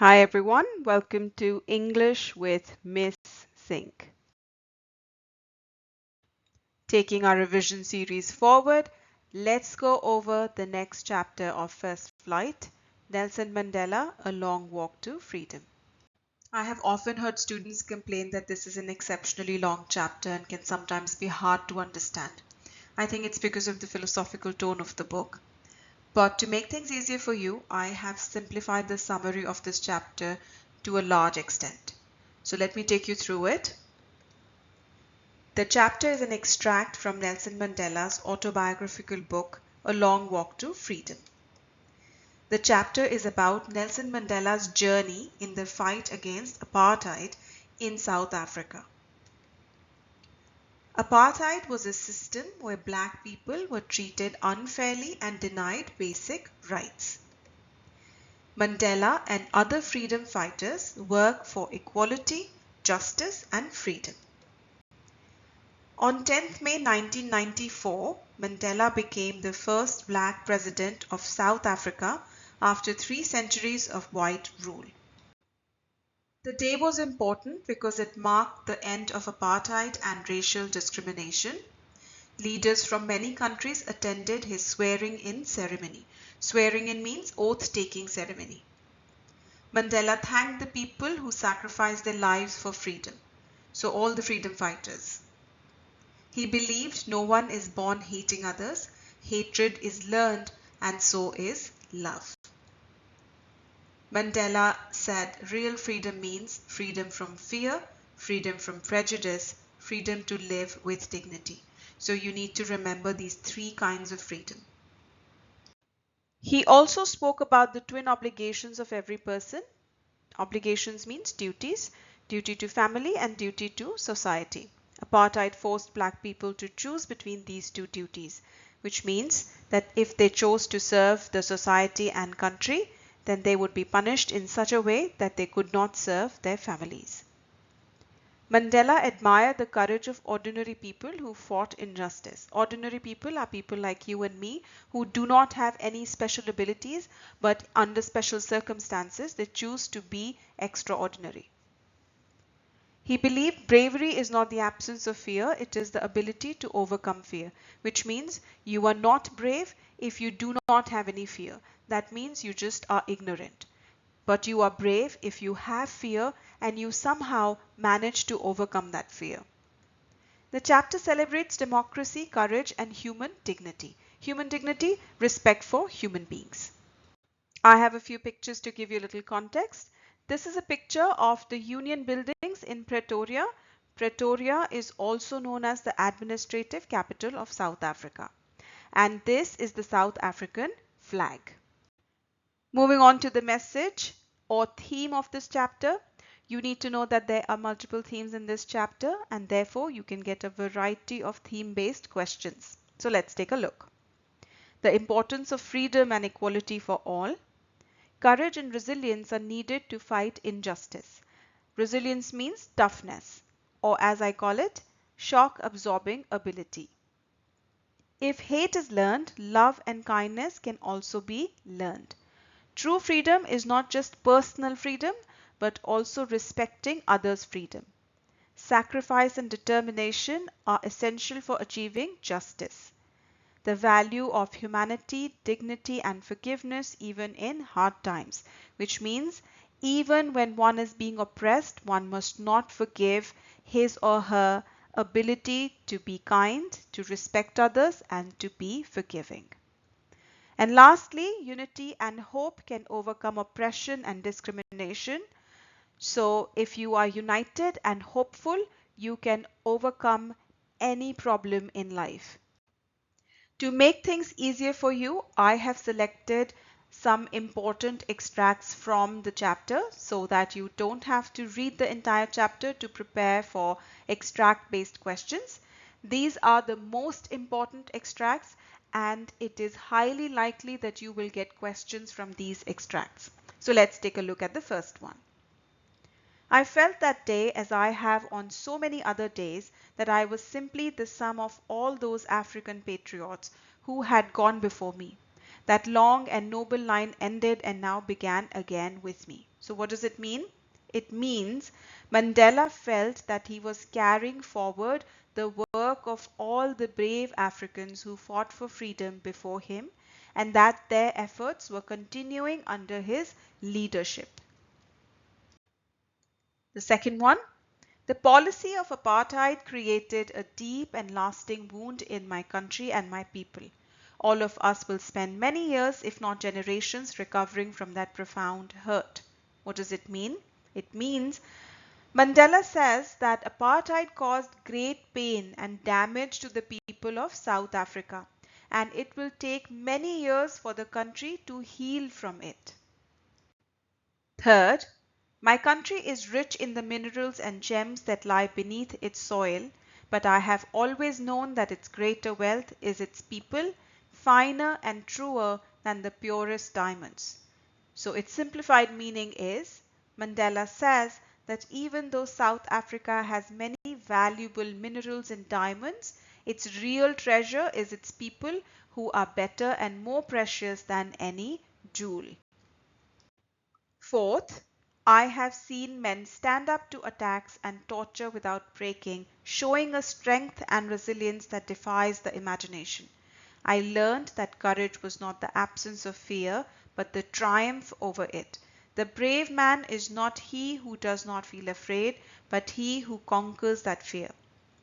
Hi everyone, welcome to English with Miss Singh. Taking our revision series forward, let's go over the next chapter of First Flight, Nelson Mandela, A Long Walk to Freedom. I have often heard students complain that this is an exceptionally long chapter and can sometimes be hard to understand. I think it's because of the philosophical tone of the book. But to make things easier for you, I have simplified the summary of this chapter to a large extent. So let me take you through it. The chapter is an extract from Nelson Mandela's autobiographical book, A Long Walk to Freedom. The chapter is about Nelson Mandela's journey in the fight against apartheid in South Africa. Apartheid was a system where black people were treated unfairly and denied basic rights. Mandela and other freedom fighters worked for equality, justice and freedom. On 10th May 1994, Mandela became the first black president of South Africa after 3 centuries of white rule. The day was important because it marked the end of apartheid and racial discrimination. Leaders from many countries attended his swearing-in ceremony. Swearing-in means oath-taking ceremony. Mandela thanked the people who sacrificed their lives for freedom, so all the freedom fighters. He believed no one is born hating others, hatred is learned, and so is love. Mandela said real freedom means freedom from fear, freedom from prejudice, freedom to live with dignity. So you need to remember these 3 kinds of freedom. He also spoke about the twin obligations of every person. Obligations means duties, duty to family and duty to society. Apartheid forced black people to choose between these 2 duties, which means that if they chose to serve the society and country, then they would be punished in such a way that they could not serve their families. Mandela admired the courage of ordinary people who fought injustice. Ordinary people are people like you and me who do not have any special abilities, but under special circumstances they choose to be extraordinary. He believed bravery is not the absence of fear, it is the ability to overcome fear, which means you are not brave if you do not have any fear. That means you just are ignorant. But you are brave if you have fear and you somehow manage to overcome that fear. The chapter celebrates democracy, courage, and human dignity. Human dignity, respect for human beings. I have a few pictures to give you a little context. This is a picture of the Union buildings in Pretoria. Pretoria is also known as the administrative capital of South Africa. And this is the South African flag. Moving on to the message or theme of this chapter, you need to know that there are multiple themes in this chapter and therefore you can get a variety of theme-based questions. So let's take a look. The importance of freedom and equality for all. Courage and resilience are needed to fight injustice. Resilience means toughness, or as I call it, shock-absorbing ability. If hate is learned, love and kindness can also be learned. True freedom is not just personal freedom, but also respecting others' freedom. Sacrifice and determination are essential for achieving justice. The value of humanity, dignity and forgiveness even in hard times, which means even when one is being oppressed, one must not forgive his or her ability to be kind, to respect others and to be forgiving. And lastly, unity and hope can overcome oppression and discrimination. So if you are united and hopeful, you can overcome any problem in life. To make things easier for you, I have selected some important extracts from the chapter so that you don't have to read the entire chapter to prepare for extract-based questions. These are the most important extracts and it is highly likely that you will get questions from these extracts. So let's take a look at the first one. I felt that day, as I have on so many other days, that I was simply the sum of all those African patriots who had gone before me. That long and noble line ended and now began again with me. So what does it mean? It means Mandela felt that he was carrying forward the work of all the brave Africans who fought for freedom before him, and that their efforts were continuing under his leadership. The second one, the policy of apartheid created a deep and lasting wound in my country and my people. All of us will spend many years, if not generations, recovering from that profound hurt. What does it mean? It means Mandela says that apartheid caused great pain and damage to the people of South Africa, and it will take many years for the country to heal from it. Third, my country is rich in the minerals and gems that lie beneath its soil, but I have always known that its greater wealth is its people, finer and truer than the purest diamonds. So its simplified meaning is, Mandela says that even though South Africa has many valuable minerals and diamonds, its real treasure is its people who are better and more precious than any jewel. Fourth, I have seen men stand up to attacks and torture without breaking, showing a strength and resilience that defies the imagination. I learned that courage was not the absence of fear, but the triumph over it. The brave man is not he who does not feel afraid, but he who conquers that fear.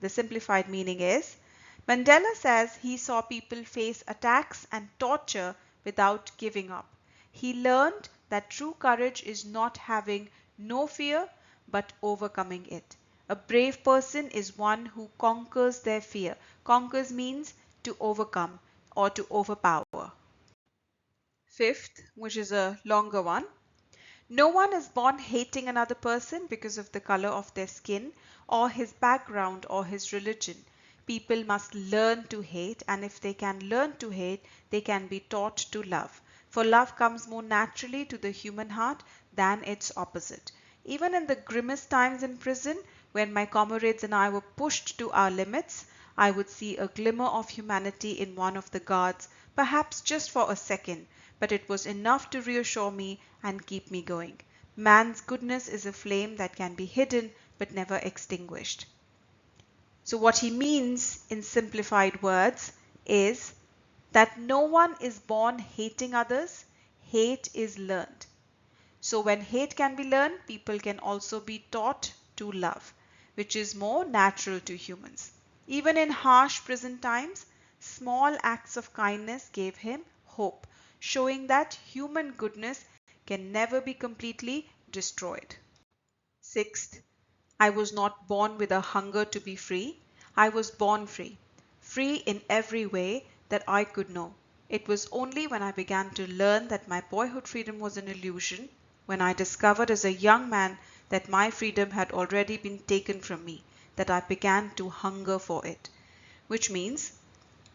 The simplified meaning is, Mandela says he saw people face attacks and torture without giving up. He learned that true courage is not having no fear, but overcoming it. A brave person is one who conquers their fear. Conquers means to overcome or to overpower. Fifth, which is a longer one. No one is born hating another person because of the color of their skin or his background or his religion. People must learn to hate, and if they can learn to hate, they can be taught to love. For love comes more naturally to the human heart than its opposite. Even in the grimmest times in prison, when my comrades and I were pushed to our limits, I would see a glimmer of humanity in one of the guards, perhaps just for a second, but it was enough to reassure me and keep me going. Man's goodness is a flame that can be hidden but never extinguished. So what he means in simplified words is that no one is born hating others, hate is learned. So when hate can be learned, people can also be taught to love, which is more natural to humans. Even in harsh prison times, small acts of kindness gave him hope, showing that human goodness can never be completely destroyed. Sixth, I was not born with a hunger to be free. I was born free, free in every way that I could know. It was only when I began to learn that my boyhood freedom was an illusion, when I discovered as a young man that my freedom had already been taken from me, that I began to hunger for it. Which means,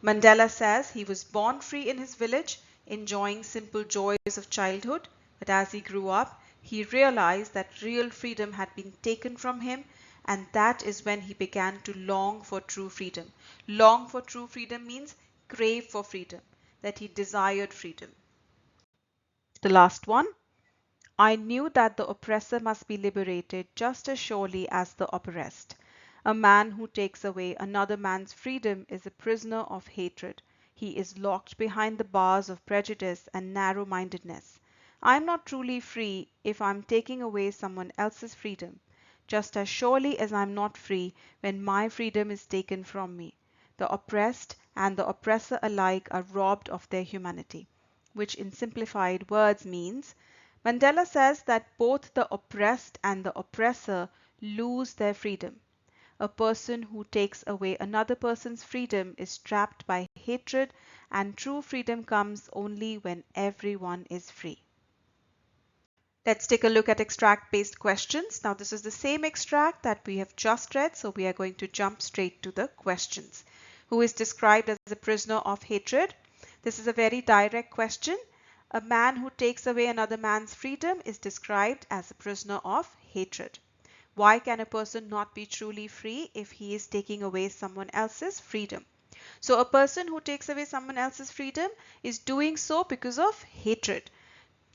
Mandela says he was born free in his village, enjoying simple joys of childhood, but as he grew up, he realized that real freedom had been taken from him, and that is when he began to long for true freedom. Long for true freedom means crave for freedom, that he desired freedom. The last one. I knew that the oppressor must be liberated just as surely as the oppressed. A man who takes away another man's freedom is a prisoner of hatred. He is locked behind the bars of prejudice and narrow-mindedness. I am not truly free if I am taking away someone else's freedom, just as surely as I am not free when my freedom is taken from me. The oppressed and the oppressor alike are robbed of their humanity, which in simplified words means Mandela says that both the oppressed and the oppressor lose their freedom. A person who takes away another person's freedom is trapped by hatred, and true freedom comes only when everyone is free. Let's take a look at extract-based questions. Now this is the same extract that we have just read, so we are going to jump straight to the questions. Who is described as a prisoner of hatred? This is a very direct question. A man who takes away another man's freedom is described as a prisoner of hatred. Why can a person not be truly free if he is taking away someone else's freedom? So a person who takes away someone else's freedom is doing so because of hatred.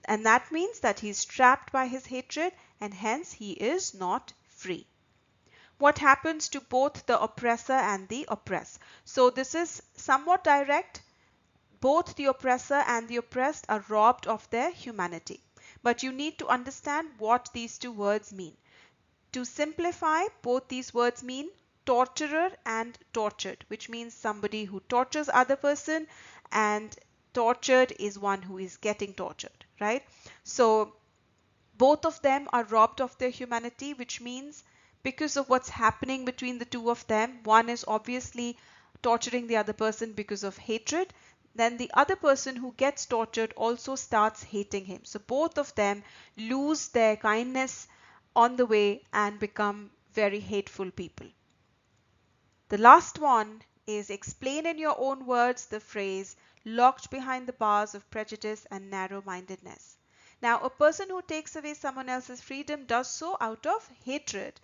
And that means that he is trapped by his hatred and hence he is not free. What happens to both the oppressor and the oppressed? So this is somewhat direct. Both the oppressor and the oppressed are robbed of their humanity. But you need to understand what these two words mean. To simplify, both these words mean torturer and tortured, which means somebody who tortures other person, and tortured is one who is getting tortured, right? So both of them are robbed of their humanity, which means because of what's happening between the two of them, one is obviously torturing the other person because of hatred. Then the other person who gets tortured also starts hating him. So both of them lose their kindness on the way and become very hateful people. The last one is explain in your own words the phrase locked behind the bars of prejudice and narrow-mindedness. Now, a person who takes away someone else's freedom does so out of hatred,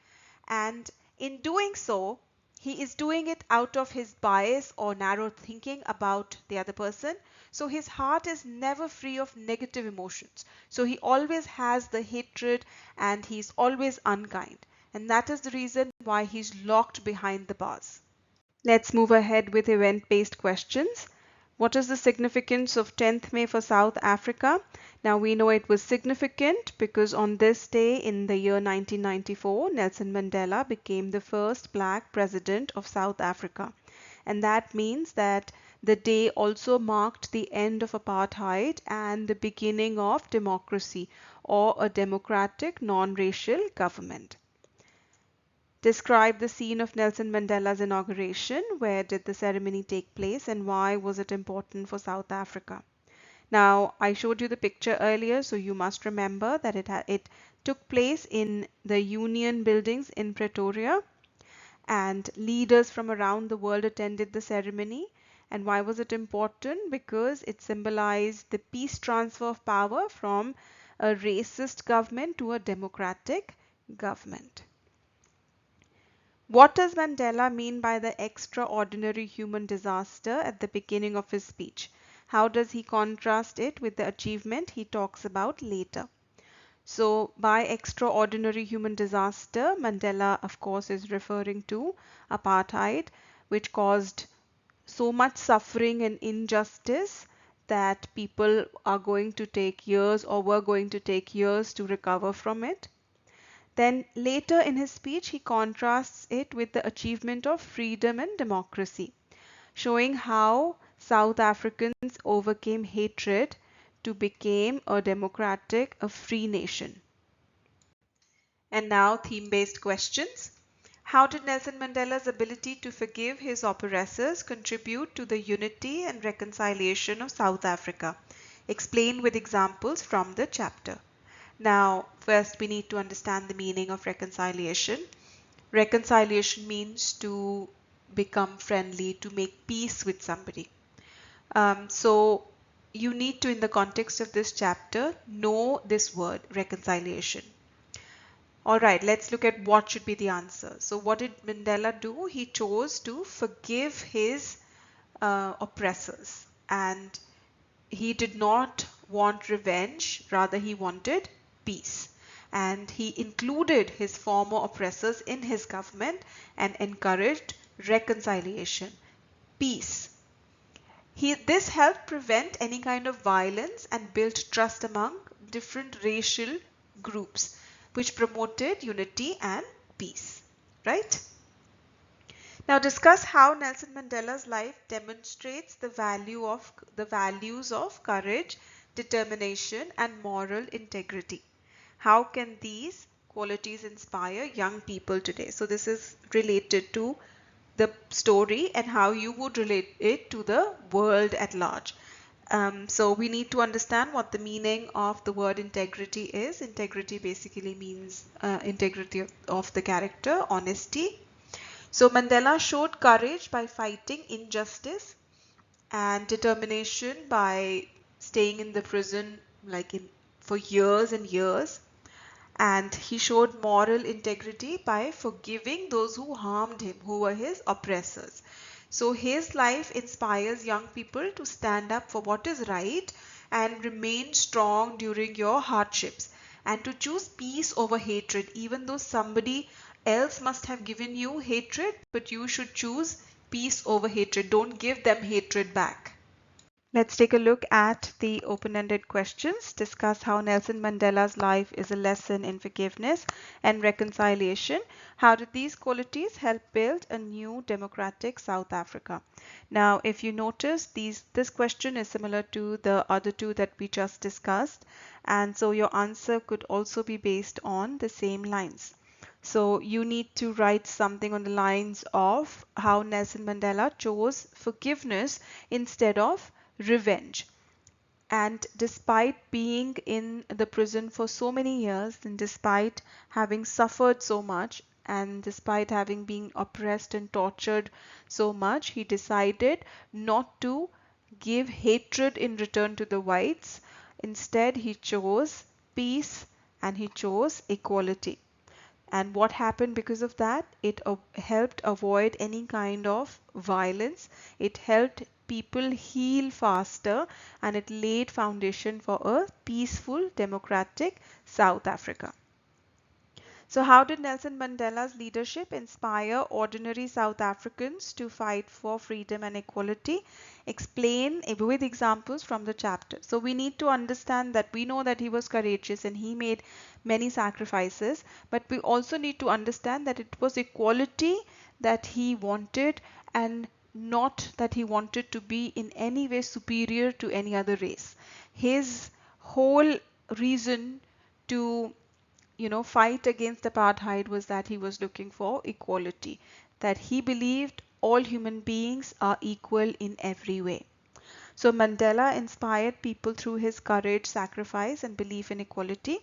and in doing so, he is doing it out of his bias or narrow thinking about the other person. So his heart is never free of negative emotions. So he always has the hatred and he's always unkind. And that is the reason why he's locked behind the bars. Let's move ahead with event-based questions. What is the significance of 10th May for South Africa? Now we know it was significant because on this day in the year 1994, Nelson Mandela became the first black president of South Africa. And that means that the day also marked the end of apartheid and the beginning of democracy or a democratic non-racial government. Describe the scene of Nelson Mandela's inauguration. Where did the ceremony take place and why was it important for South Africa? Now, I showed you the picture earlier, so you must remember that it took place in the Union buildings in Pretoria, and leaders from around the world attended the ceremony. And why was it important? Because it symbolized the peace transfer of power from a racist government to a democratic government. What does Mandela mean by the extraordinary human disaster at the beginning of his speech? How does he contrast it with the achievement he talks about later? So by extraordinary human disaster, Mandela of course is referring to apartheid, which caused so much suffering and injustice that people are going to take years or were going to take years to recover from it. Then later in his speech, he contrasts it with the achievement of freedom and democracy, showing how South Africans overcame hatred to become a democratic, a free nation. And now theme-based questions. How did Nelson Mandela's ability to forgive his oppressors contribute to the unity and reconciliation of South Africa? Explain with examples from the chapter. Now, first we need to understand the meaning of reconciliation. Reconciliation means to become friendly, to make peace with somebody. So you need to, in the context of this chapter, know this word, reconciliation. All right, let's look at what should be the answer. So what did Mandela do? He chose to forgive his oppressors, and he did not want revenge, rather he wanted peace. And he included his former oppressors in his government and encouraged reconciliation, peace. This helped prevent any kind of violence and built trust among different racial groups, which promoted unity and peace, right? Now discuss how Nelson Mandela's life demonstrates the values of courage, determination, and moral integrity. How can these qualities inspire young people today? So this is related to the story and how you would relate it to the world at large. So we need to understand what the meaning of the word integrity is. Integrity basically means integrity of the character, honesty. So Mandela showed courage by fighting injustice and determination by staying in the prison for years and years. And he showed moral integrity by forgiving those who harmed him, who were his oppressors. So his life inspires young people to stand up for what is right and remain strong during your hardships, and to choose peace over hatred, even though somebody else must have given you hatred, but you should choose peace over hatred. Don't give them hatred back. Let's take a look at the open-ended questions. Discuss how Nelson Mandela's life is a lesson in forgiveness and reconciliation. How did these qualities help build a new democratic South Africa? Now, if you notice, this question is similar to the other two that we just discussed, and so your answer could also be based on the same lines. So you need to write something on the lines of how Nelson Mandela chose forgiveness instead of revenge. And despite being in the prison for so many years, and despite having suffered so much, and despite having been oppressed and tortured so much, he decided not to give hatred in return to the whites. Instead, he chose peace and he chose equality. And what happened because of that? It helped avoid any kind of violence. It helped people heal faster, and it laid foundation for a peaceful, democratic South Africa. So how did Nelson Mandela's leadership inspire ordinary South Africans to fight for freedom and equality? Explain with examples from the chapter. So we need to understand that we know that he was courageous and he made many sacrifices, but we also need to understand that it was equality that he wanted, and not that he wanted to be in any way superior to any other race. His whole reason to fight against apartheid was that he was looking for equality, that he believed all human beings are equal in every way. So Mandela inspired people through his courage, sacrifice, and belief in equality.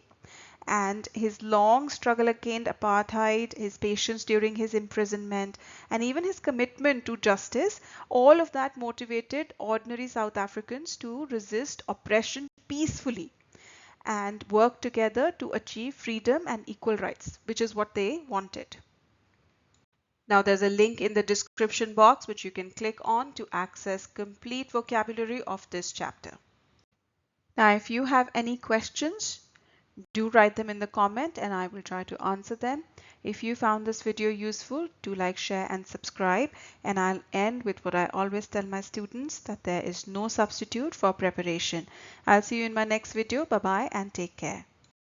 And his long struggle against apartheid, his patience during his imprisonment, and even his commitment to justice, all of that motivated ordinary South Africans to resist oppression peacefully and work together to achieve freedom and equal rights, which is what they wanted. Now there's a link in the description box which you can click on to access complete vocabulary of this chapter. Now if you have any questions, do write them in the comment and I will try to answer them. If you found this video useful, do like, share and subscribe. And I'll end with what I always tell my students, that there is no substitute for preparation. I'll see you in my next video. Bye bye and take care.